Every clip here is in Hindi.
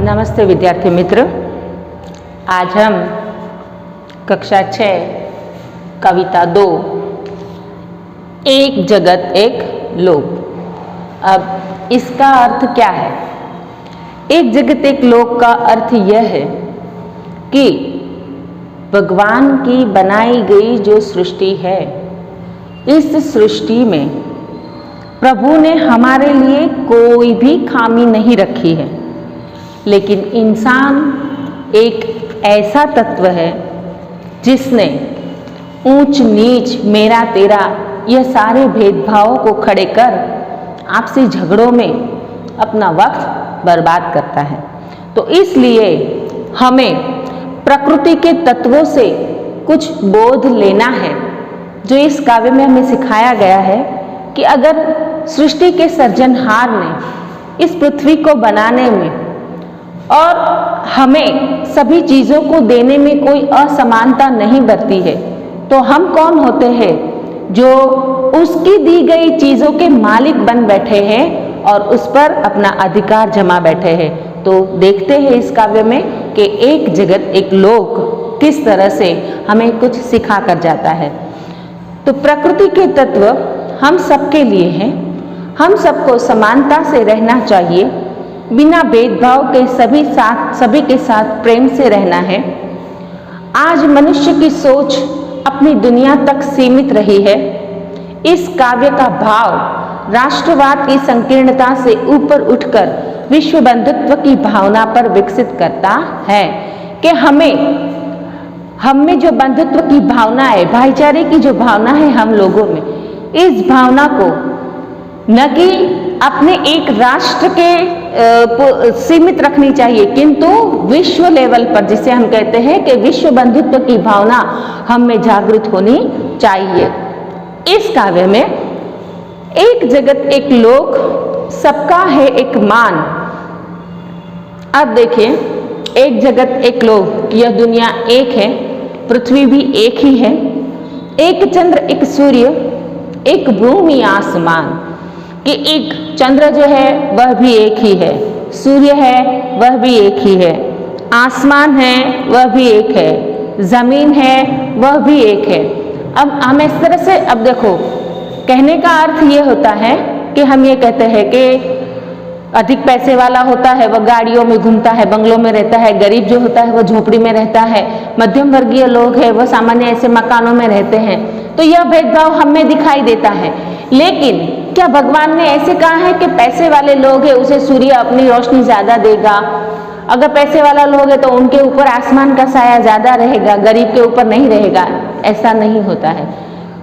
नमस्ते विद्यार्थी मित्र। आज हम कक्षा 6 कविता 2 एक जगत एक लोक। अब इसका अर्थ क्या है? एक जगत एक लोक का अर्थ यह है कि भगवान की बनाई गई जो सृष्टि है, इस सृष्टि में प्रभु ने हमारे लिए कोई भी खामी नहीं रखी है। लेकिन इंसान एक ऐसा तत्व है जिसने ऊंच नीच मेरा तेरा यह सारे भेदभावों को खड़े कर आपसी झगड़ों में अपना वक्त बर्बाद करता है। तो इसलिए हमें प्रकृति के तत्वों से कुछ बोध लेना है, जो इस काव्य में हमें सिखाया गया है कि अगर सृष्टि के सृजनहार ने इस पृथ्वी को बनाने में और हमें सभी चीज़ों को देने में कोई असमानता नहीं बरती है, तो हम कौन होते हैं जो उसकी दी गई चीज़ों के मालिक बन बैठे हैं और उस पर अपना अधिकार जमा बैठे हैं। तो देखते हैं इस काव्य में कि एक जगत एक लोक किस तरह से हमें कुछ सिखा कर जाता है। तो प्रकृति के तत्व हम सबके लिए हैं। हम सबको समानता से रहना चाहिए, बिना भेदभाव के सभी के साथ प्रेम से रहना है। आज मनुष्य की सोच अपनी दुनिया तक सीमित रही है। इस काव्य का भाव राष्ट्रवाद की संकीर्णता से ऊपर उठकर विश्व बंधुत्व की भावना पर विकसित करता है कि हमें जो बंधुत्व की भावना है, भाईचारे की जो भावना है हम लोगों में, इस भावना को न कि अपने एक राष्ट्र के सीमित रखनी चाहिए, किंतु विश्व लेवल पर, जिसे हम कहते हैं कि विश्व बंधुत्व की भावना हम में जागृत होनी चाहिए। इस काव्य में एक जगत एक लोक, सबका है एक मान। अब देखिए, एक जगत एक लोक, यह दुनिया एक है, पृथ्वी भी एक ही है, एक चंद्र एक सूर्य, एक भूमि आसमान। कि एक चंद्र जो है वह भी एक ही है, सूर्य है वह भी एक ही है, आसमान है वह भी एक है, जमीन है वह भी एक है। अब हम इस तरह से, अब देखो, कहने का अर्थ ये होता है कि हम ये कहते हैं कि अधिक पैसे वाला होता है वह गाड़ियों में घूमता है, बंगलों में रहता है, गरीब जो होता है वह झोपड़ी में रहता है, मध्यम वर्गीय लोग हैं वह सामान्य ऐसे मकानों में रहते हैं। तो यह भेदभाव हमें दिखाई देता है। लेकिन क्या भगवान ने ऐसे कहा है कि पैसे वाले लोग हैं उसे सूर्य अपनी रोशनी ज्यादा देगा, अगर पैसे वाला लोग है तो उनके ऊपर आसमान का साया ज्यादा रहेगा, गरीब के ऊपर नहीं रहेगा? ऐसा नहीं होता है।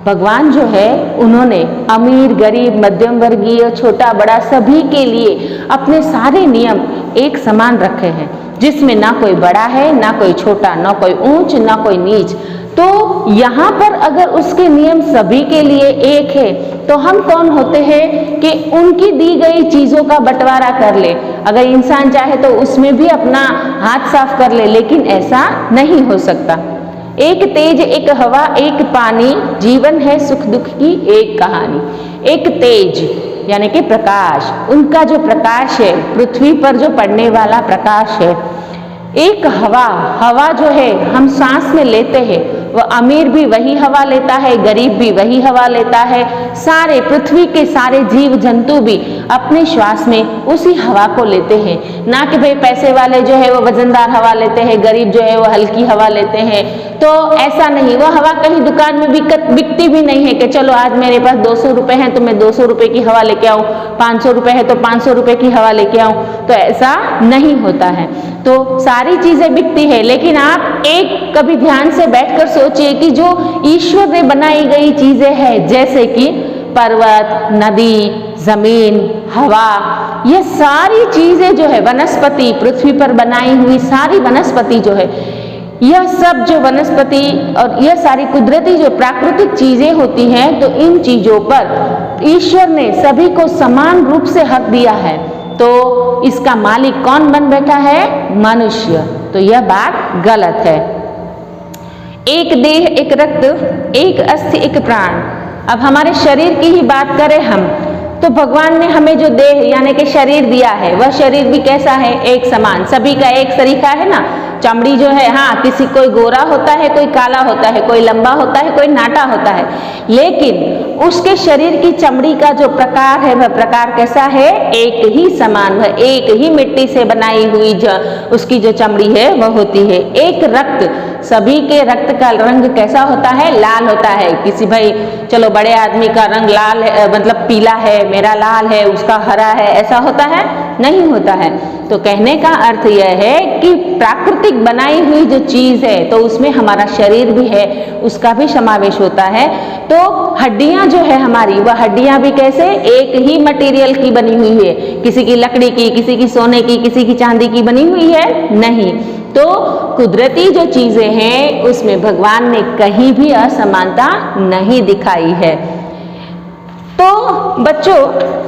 भगवान जो है उन्होंने अमीर गरीब मध्यम वर्गीय छोटा बड़ा सभी के लिए अपने सारे नियम एक समान रखे हैं, जिसमें ना कोई बड़ा है ना कोई छोटा, ना कोई ऊंच ना कोई नीच। तो यहाँ पर अगर उसके नियम सभी के लिए एक है, तो हम कौन होते हैं कि उनकी दी गई चीज़ों का बंटवारा कर ले। अगर इंसान चाहे तो उसमें भी अपना हाथ साफ कर ले, लेकिन ऐसा नहीं हो सकता। एक तेज एक हवा एक पानी, जीवन है सुख दुख की एक कहानी। एक तेज यानी कि प्रकाश, उनका जो प्रकाश है, पृथ्वी पर जो पड़ने वाला प्रकाश है। एक हवा, हवा जो है हम सांस में लेते हैं, वह अमीर भी वही हवा लेता है, गरीब भी वही हवा लेता है, सारे पृथ्वी के सारे जीव जंतु भी अपने श्वास में उसी हवा को लेते हैं। ना कि भाई पैसे वाले जो है वो वजनदार हवा लेते हैं, गरीब जो है वो हल्की हवा लेते हैं। तो ऐसा नहीं, वह हवा कहीं दुकान में बिकती भी नहीं है कि चलो आज मेरे पास 200 रुपये हैं तो मैं 200 रुपये की हवा लेके आऊँ, 500 रुपये है तो 500 रुपये की हवा लेके आऊँ। तो ऐसा नहीं होता है। तो सारी चीजें बिकती है, लेकिन आप एक कभी ध्यान से बैठकर सोचिए कि जो ईश्वर ने बनाई गई चीजें हैं, जैसे कि पर्वत नदी जमीन हवा, ये सारी चीजें जो है, वनस्पति, पृथ्वी पर बनाई हुई सारी वनस्पति जो है, यह सब जो वनस्पति और यह सारी कुदरती जो प्राकृतिक चीजें होती हैं, तो इन चीजों पर ईश्वर ने सभी को समान रूप से हक दिया है। तो इसका मालिक कौन बन बैठा है? मनुष्य। तो यह बात गलत है। एक देह एक रक्त एक अस्थि एक प्राण। अब हमारे शरीर की ही बात करें हम, तो भगवान ने हमें जो देह यानी कि शरीर दिया है, वह शरीर भी कैसा है, एक समान, सभी का एक तरीका है ना। चमड़ी जो है, हाँ, किसी कोई गोरा होता है, कोई काला होता है, कोई लंबा होता है, कोई नाटा होता है, लेकिन उसके शरीर की चमड़ी का जो प्रकार है वह प्रकार कैसा है, एक ही समान, वह एक ही मिट्टी से बनाई हुई उसकी जो चमड़ी है वह होती है। एक रक्त, सभी के रक्त का रंग कैसा होता है, लाल होता है। किसी भाई चलो बड़े आदमी का रंग लाल है, मतलब पीला है, मेरा लाल है, उसका हरा है, ऐसा होता है, नहीं होता है। तो कहने का अर्थ यह है कि प्राकृतिक बनाई हुई जो चीज है तो उसमें हमारा शरीर भी है, उसका भी समावेश होता है। तो हड्डियां जो है हमारी, वह हड्डियां भी कैसे, एक ही मटेरियल की बनी हुई है, किसी की लकड़ी की, किसी की सोने की, किसी की चांदी की बनी हुई है, नहीं। तो कुदरती जो चीजें हैं उसमें भगवान ने कहीं भी असमानता नहीं दिखाई है। तो बच्चों,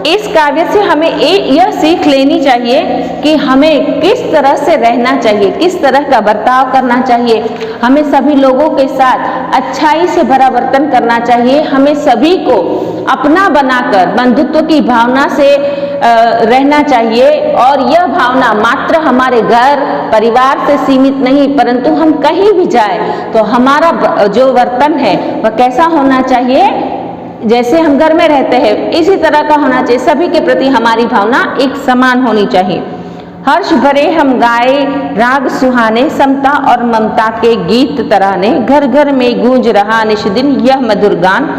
इस काव्य से हमें यह सीख लेनी चाहिए कि हमें किस तरह से रहना चाहिए, किस तरह का बर्ताव करना चाहिए। हमें सभी लोगों के साथ अच्छाई से भरा वर्तन करना चाहिए। हमें सभी को अपना बनाकर बंधुत्व की भावना से रहना चाहिए। और यह भावना मात्र हमारे घर परिवार से सीमित नहीं, परंतु हम कहीं भी जाए तो हमारा जो वर्तन है वह कैसा होना चाहिए, जैसे हम घर में रहते हैं इसी तरह का होना चाहिए। सभी के प्रति हमारी भावना एक समान होनी चाहिए। हर्ष भरे हम गाए राग सुहाने, समता और ममता के गीत तराने, घर घर में गूंज रहा निष्दिन यह मधुर गान,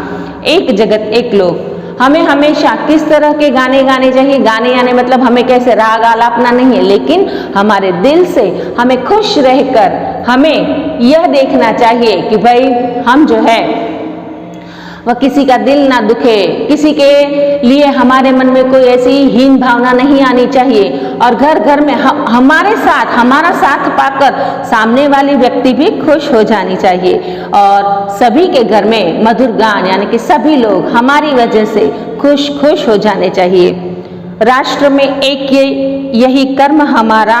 एक जगत एक लोग। हमें हमेशा किस तरह के गाने गाने चाहिए, गाने यानी मतलब हमें कैसे राग आलापना नहीं है, लेकिन हमारे दिल से हमें खुश रहकर हमें यह देखना चाहिए कि भाई हम जो है वह किसी का दिल ना दुखे, किसी के लिए हमारे मन में कोई ऐसी हीन भावना नहीं आनी चाहिए। और घर घर में हमारे साथ, हमारा साथ पाकर सामने वाली व्यक्ति भी खुश हो जानी चाहिए। और सभी के घर में मधुर गान यानी कि सभी लोग हमारी वजह से खुश खुश हो जाने चाहिए। राष्ट्र में एक यही कर्म हमारा,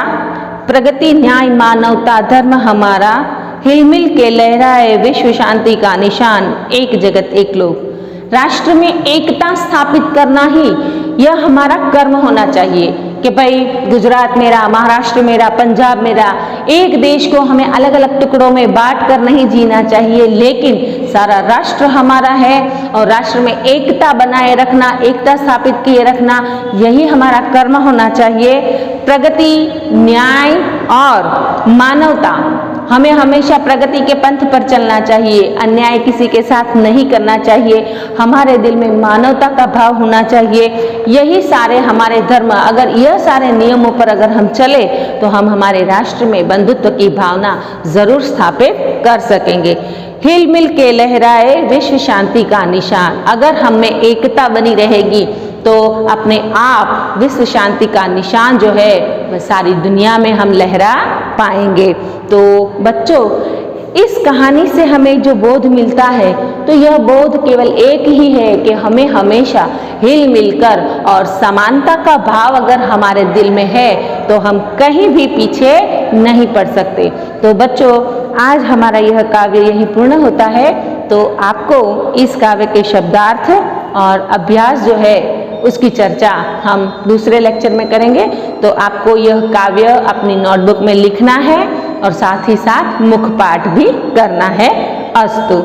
प्रगति न्याय मानवता धर्म हमारा, हिलमिल के लहराए विश्व शांति का निशान, एक जगत एक लोग। राष्ट्र में एकता स्थापित करना ही यह हमारा कर्म होना चाहिए कि भाई गुजरात मेरा, महाराष्ट्र मेरा, पंजाब मेरा, एक देश को हमें अलग अलग टुकड़ों में बांट कर नहीं जीना चाहिए, लेकिन सारा राष्ट्र हमारा है और राष्ट्र में एकता बनाए रखना, एकता स्थापित किए रखना, यही हमारा कर्म होना चाहिए। प्रगति, न्याय और मानवता, हमें हमेशा प्रगति के पंथ पर चलना चाहिए, अन्याय किसी के साथ नहीं करना चाहिए, हमारे दिल में मानवता का भाव होना चाहिए। यही सारे हमारे धर्म, अगर यह सारे नियमों पर अगर हम चले तो हम हमारे राष्ट्र में बंधुत्व की भावना जरूर स्थापित कर सकेंगे। हिल मिल के लहराए विश्व शांति का निशान, अगर हम में एकता बनी रहेगी तो अपने आप विश्व शांति का निशान जो है वह सारी दुनिया में हम लहरा पाएंगे। तो बच्चों, इस कहानी से हमें जो बोध मिलता है तो यह बोध केवल एक ही है कि हमें हमेशा हिल मिलकर और समानता का भाव अगर हमारे दिल में है तो हम कहीं भी पीछे नहीं पड़ सकते। तो बच्चों, आज हमारा यह काव्य यही पूर्ण होता है। तो आपको इस काव्य के शब्दार्थ और अभ्यास जो है उसकी चर्चा हम दूसरे लेक्चर में करेंगे। तो आपको यह काव्य अपनी नोटबुक में लिखना है और साथ ही साथ मुखपाठ भी करना है। अस्तु।